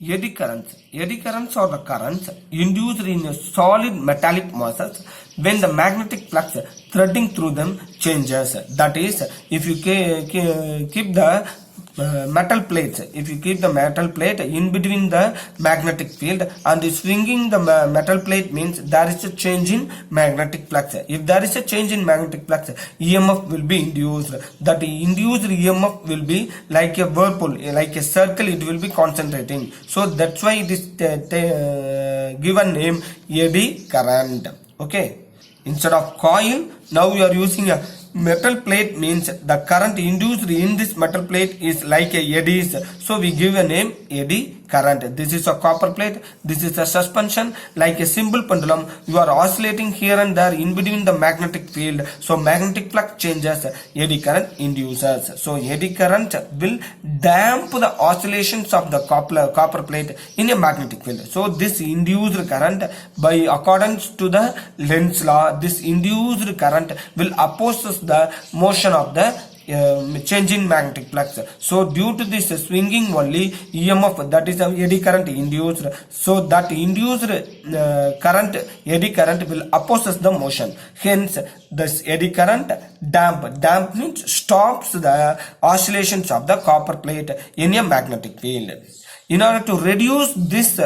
Eddy currents. Eddy currents are the currents induced in a solid metallic masses when the magnetic flux threading through them changes. That is, if you keep the metal plates, if you keep the metal plate in between the magnetic field and swinging the metal plate means there is a change in magnetic flux. If there is a change in magnetic flux, EMF will be induced. That induced EMF will be like a whirlpool, like a circle, it will be concentrating. So that's why it is given name eddy current. Okay, instead of coil, now you are using a metal plate means the current induced in this metal plate is like a eddies. So we give a name eddy current. This is a copper plate. This is a suspension like a simple pendulum. You are oscillating here and there in between the magnetic field. So magnetic flux changes, eddy current induces. So eddy current will damp the oscillations of the copper plate in a magnetic field. So this induced current, by accordance to the Lenz's law, this induced current will oppose the motion of the change in magnetic flux. So due to this swinging only, EMF, that is eddy current induced. So that induced current, eddy current will opposes the motion. Hence this eddy current damp means stops the oscillations of the copper plate in a magnetic field. In order to reduce this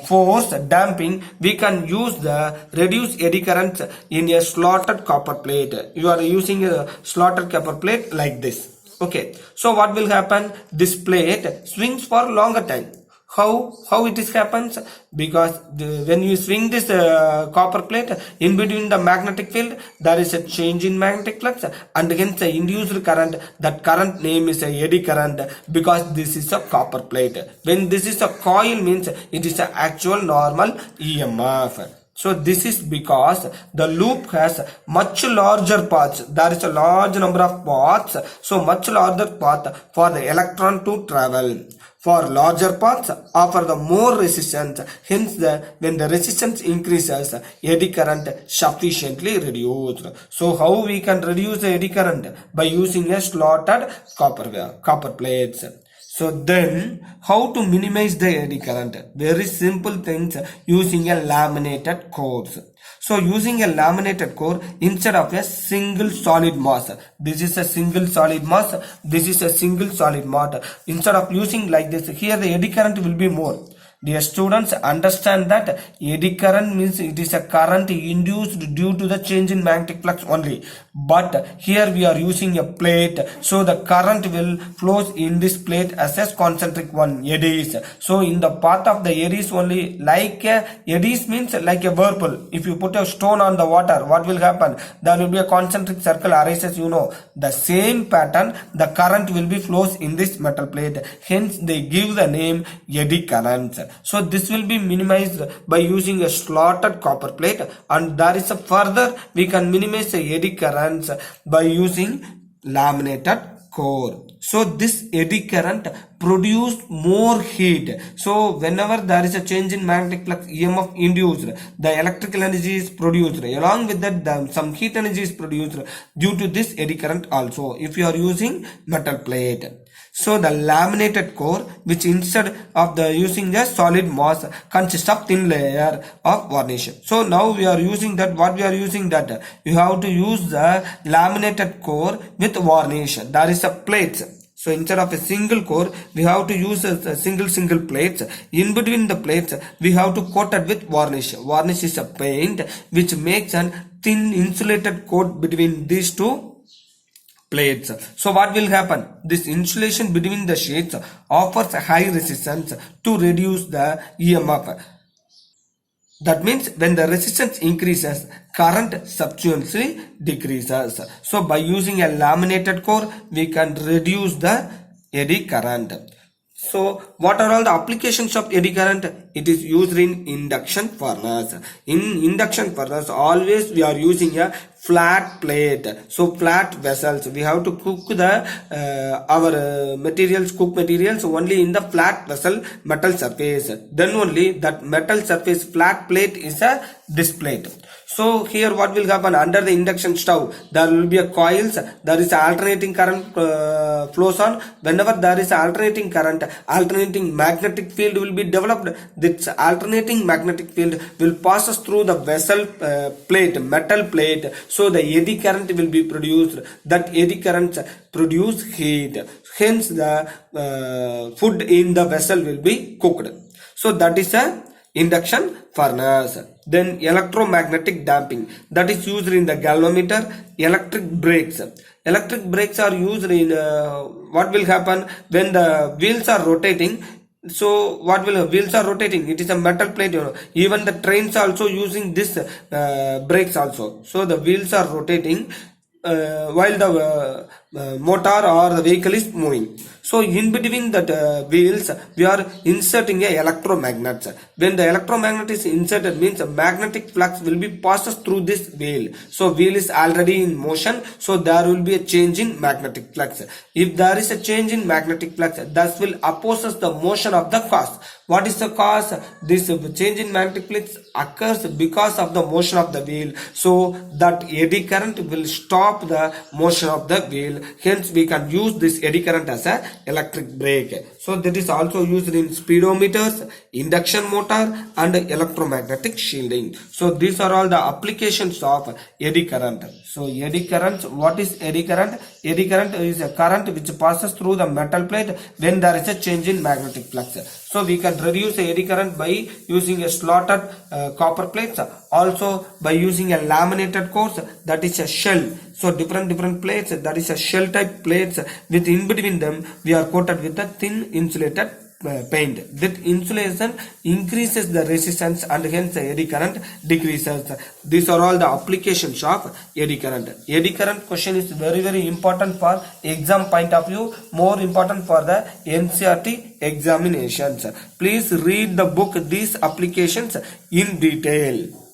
force damping, we can use the reduced eddy current in a slotted copper plate. You are using a slotted copper plate like this. Okay, so what will happen? This plate swings for longer time. How it is happens? Because when you swing this copper plate in between the magnetic field, there is a change in magnetic flux, and hence the induced current, that current name is a eddy current, because this is a copper plate. When this is a coil means it is an actual normal EMF. So this is because the loop has much larger paths. There is a large number of paths, so much larger path for the electron to travel. For larger paths offer the more resistance. Hence, when the resistance increases, eddy current sufficiently reduced. So how we can reduce the eddy current? By using a slotted copper plates. So then, how to minimize the eddy current? Very simple things, using a laminated core. So using a laminated core instead of a single solid mass. This is a single solid mass. This is a single solid mass. Instead of using like this, here the eddy current will be more. Dear students, understand that eddy current means it is a current induced due to the change in magnetic flux only. But here we are using a plate, so the current will flows in this plate as a concentric one, eddies. So in the path of the eddies only, like eddies means like a whirlpool. If you put a stone on the water, what will happen? There will be a concentric circle arises, you know. The same pattern, the current will be flows in this metal plate. Hence they give the name eddy current. So this will be minimized by using a slotted copper plate, and there is a further we can minimize the eddy currents by using laminated core. So this eddy current produced more heat. So whenever there is a change in magnetic flux, EMF induced, the electrical energy is produced. Along with that, some heat energy is produced due to this eddy current also, if you are using metal plate. So the laminated core, which instead of the using a solid mass, consists of thin layer of varnish. So now we are using that. What we are using that? You have to use the laminated core with varnish. There is a plate. So instead of a single core, we have to use a single plates. In between the plates, we have to coat it with varnish. Varnish is a paint which makes a thin insulated coat between these two plates. So what will happen? This insulation between the sheets offers a high resistance to reduce the EMF. That means when the resistance increases, current subsequently decreases. So by using a laminated core, we can reduce the eddy current. So what are all the applications of eddy current? It is used in induction furnace. In induction furnace, always we are using a flat plate. So flat vessels. We have to cook the our materials, cook materials only in the flat vessel metal surface. Then only that metal surface flat plate is a this plate. So here what will happen under the induction stove? There will be a coils. There is alternating current flows on. Whenever there is alternating current, alternating magnetic field will be developed. This alternating magnetic field will pass us through the vessel plate, metal plate. So the eddy current will be produced. That eddy current produce heat. Hence the food in the vessel will be cooked. So that is a induction furnace. Then electromagnetic damping, that is used in the galvanometer. Electric brakes. Electric brakes are used in what will happen when the wheels are rotating. So what will wheels are rotating? It is a metal plate. Even the trains also using this brakes also. So the wheels are rotating while the motor or the vehicle is moving. So in between that wheels we are inserting a electromagnet. When the electromagnet is inserted means a magnetic flux will be passed through this wheel. So wheel is already in motion, so there will be a change in magnetic flux. If there is a change in magnetic flux, that will opposes the motion of the cause. What is the cause? This change in magnetic flux occurs because of the motion of the wheel. So that eddy current will stop the motion of the wheel. Hence we can use this eddy current as a electric brake. So that is also used in speedometers, induction motor and electromagnetic shielding. So these are all the applications of eddy current. So eddy current, what is eddy current? Eddy current is a current which passes through the metal plate when there is a change in magnetic flux. So we can reduce the eddy current by using a slotted copper plates, also by using a laminated cores, that is a shell. So different plates, that is a shell type plates, with in between them we are coated with a thin insulated paint. That insulation increases the resistance and hence the eddy current decreases. These are all the applications of eddy current. Eddy current question is very important for exam point of view, more important for the NCERT examinations. Please read the book, these applications in detail.